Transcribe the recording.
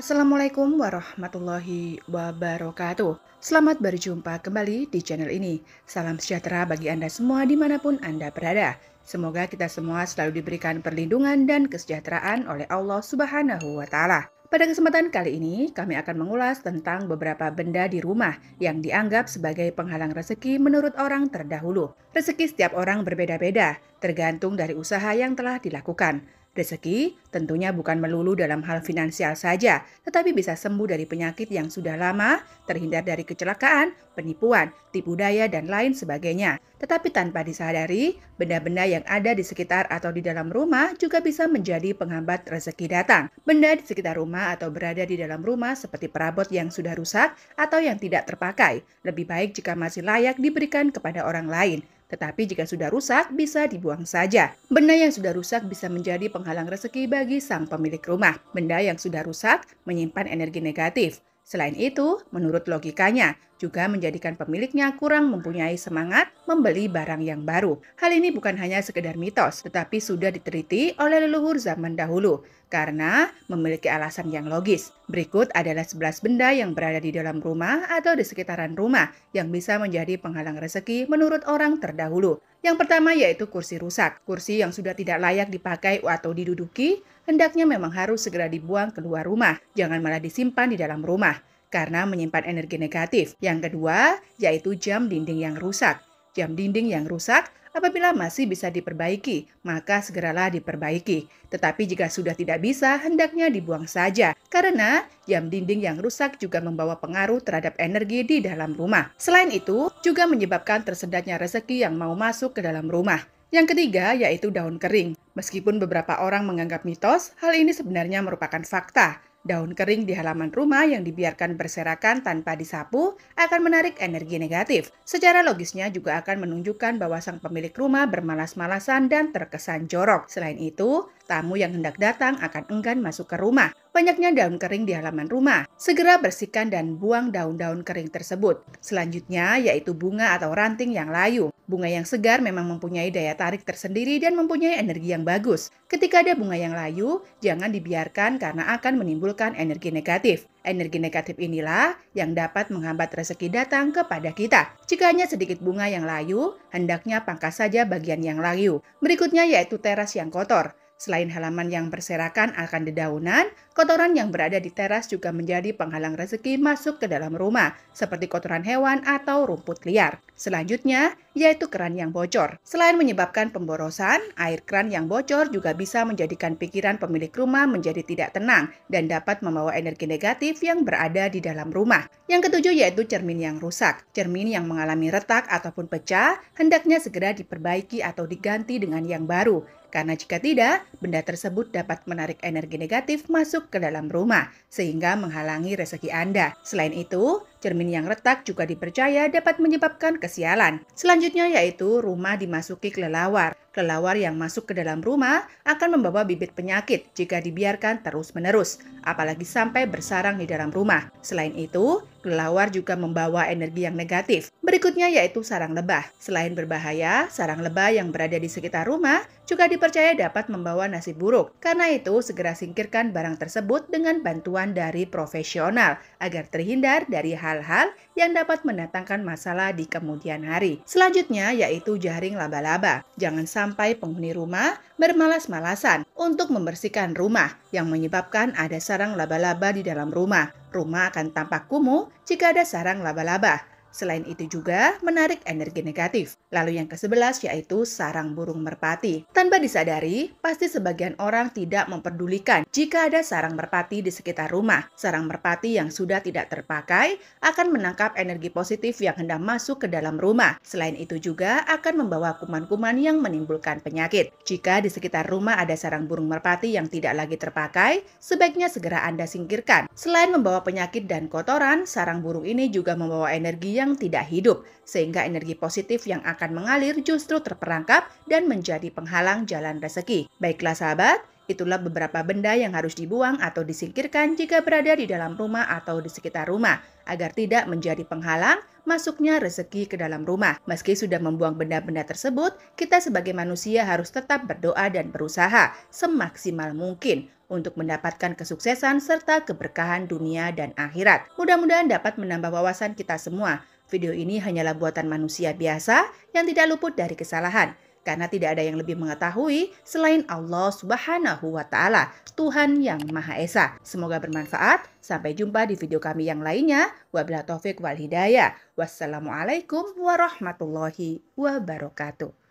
Assalamualaikum warahmatullahi wabarakatuh. Selamat berjumpa kembali di channel ini. Salam sejahtera bagi Anda semua dimanapun Anda berada. Semoga kita semua selalu diberikan perlindungan dan kesejahteraan oleh Allah Subhanahu wa Ta'ala. Pada kesempatan kali ini, kami akan mengulas tentang beberapa benda di rumah yang dianggap sebagai penghalang rezeki menurut orang terdahulu. Rezeki setiap orang berbeda-beda, tergantung dari usaha yang telah dilakukan. Rezeki tentunya bukan melulu dalam hal finansial saja, tetapi bisa sembuh dari penyakit yang sudah lama, terhindar dari kecelakaan, penipuan, tipu daya, dan lain sebagainya. Tetapi tanpa disadari, benda-benda yang ada di sekitar atau di dalam rumah juga bisa menjadi penghambat rezeki datang. Benda di sekitar rumah atau berada di dalam rumah seperti perabot yang sudah rusak atau yang tidak terpakai, lebih baik jika masih layak diberikan kepada orang lain. Tetapi jika sudah rusak, bisa dibuang saja. Benda yang sudah rusak bisa menjadi penghalang rezeki bagi sang pemilik rumah. Benda yang sudah rusak menyimpan energi negatif. Selain itu, menurut logikanya, juga menjadikan pemiliknya kurang mempunyai semangat membeli barang yang baru. Hal ini bukan hanya sekedar mitos, tetapi sudah diteliti oleh leluhur zaman dahulu karena memiliki alasan yang logis. Berikut adalah 11 benda yang berada di dalam rumah atau di sekitaran rumah yang bisa menjadi penghalang rezeki menurut orang terdahulu. Yang pertama yaitu kursi rusak. Kursi yang sudah tidak layak dipakai atau diduduki, hendaknya memang harus segera dibuang keluar rumah. Jangan malah disimpan di dalam rumah karena menyimpan energi negatif. Yang kedua, yaitu jam dinding yang rusak. Jam dinding yang rusak apabila masih bisa diperbaiki, maka segeralah diperbaiki. Tetapi jika sudah tidak bisa, hendaknya dibuang saja. Karena jam dinding yang rusak juga membawa pengaruh terhadap energi di dalam rumah. Selain itu, juga menyebabkan tersedatnya rezeki yang mau masuk ke dalam rumah. Yang ketiga, yaitu daun kering. Meskipun beberapa orang menganggap mitos, hal ini sebenarnya merupakan fakta. Daun kering di halaman rumah yang dibiarkan berserakan tanpa disapu akan menarik energi negatif. Secara logisnya juga akan menunjukkan bahwa sang pemilik rumah bermalas-malasan dan terkesan jorok. Selain itu, tamu yang hendak datang akan enggan masuk ke rumah. Banyaknya daun kering di halaman rumah. Segera bersihkan dan buang daun-daun kering tersebut. Selanjutnya yaitu bunga atau ranting yang layu. Bunga yang segar memang mempunyai daya tarik tersendiri dan mempunyai energi yang bagus. Ketika ada bunga yang layu, jangan dibiarkan karena akan menimbulkan energi negatif. Energi negatif inilah yang dapat menghambat rezeki datang kepada kita. Jika hanya sedikit bunga yang layu, hendaknya pangkas saja bagian yang layu. Berikutnya yaitu teras yang kotor. Selain halaman yang berserakan akan dedaunan, kotoran yang berada di teras juga menjadi penghalang rezeki masuk ke dalam rumah, seperti kotoran hewan atau rumput liar. Selanjutnya, yaitu keran yang bocor. Selain menyebabkan pemborosan, air keran yang bocor juga bisa menjadikan pikiran pemilik rumah menjadi tidak tenang dan dapat membawa energi negatif yang berada di dalam rumah. Yang ketujuh yaitu cermin yang rusak. Cermin yang mengalami retak ataupun pecah, hendaknya segera diperbaiki atau diganti dengan yang baru. Karena jika tidak, benda tersebut dapat menarik energi negatif masuk ke dalam rumah, sehingga menghalangi rezeki Anda. Selain itu, cermin yang retak juga dipercaya dapat menyebabkan kesialan. Selanjutnya yaitu rumah dimasuki kelelawar. Kelelawar yang masuk ke dalam rumah akan membawa bibit penyakit jika dibiarkan terus-menerus, apalagi sampai bersarang di dalam rumah. Selain itu, kelelawar juga membawa energi yang negatif. Berikutnya yaitu sarang lebah. Selain berbahaya, sarang lebah yang berada di sekitar rumah juga dipercaya dapat membawa nasib buruk. Karena itu, segera singkirkan barang tersebut dengan bantuan dari profesional agar terhindar dari hal-hal yang dapat mendatangkan masalah di kemudian hari. Selanjutnya yaitu jaring laba-laba. Jangan sampai penghuni rumah bermalas-malasan untuk membersihkan rumah yang menyebabkan ada sarang laba-laba di dalam rumah. Rumah akan tampak kumuh jika ada sarang laba-laba. Selain itu juga menarik energi negatif. Lalu yang ke-11 yaitu sarang burung merpati. Tanpa disadari, pasti sebagian orang tidak memperdulikan jika ada sarang merpati di sekitar rumah. Sarang merpati yang sudah tidak terpakai akan menangkap energi positif yang hendak masuk ke dalam rumah. Selain itu juga akan membawa kuman-kuman yang menimbulkan penyakit. Jika di sekitar rumah ada sarang burung merpati yang tidak lagi terpakai, sebaiknya segera Anda singkirkan. Selain membawa penyakit dan kotoran, sarang burung ini juga membawa energi yang tidak hidup, sehingga energi positif yang akan mengalir justru terperangkap dan menjadi penghalang jalan rezeki. Baiklah sahabat, itulah beberapa benda yang harus dibuang atau disingkirkan jika berada di dalam rumah atau di sekitar rumah, agar tidak menjadi penghalang masuknya rezeki ke dalam rumah. Meski sudah membuang benda-benda tersebut, kita sebagai manusia harus tetap berdoa dan berusaha semaksimal mungkin untuk mendapatkan kesuksesan serta keberkahan dunia dan akhirat. Mudah-mudahan dapat menambah wawasan kita semua. Video ini hanyalah buatan manusia biasa yang tidak luput dari kesalahan. Karena tidak ada yang lebih mengetahui selain Allah Subhanahu wa Ta'ala, Tuhan yang Maha Esa. Semoga bermanfaat. Sampai jumpa di video kami yang lainnya. Wabillahi taufik wal hidayah. Wassalamualaikum warahmatullahi wabarakatuh.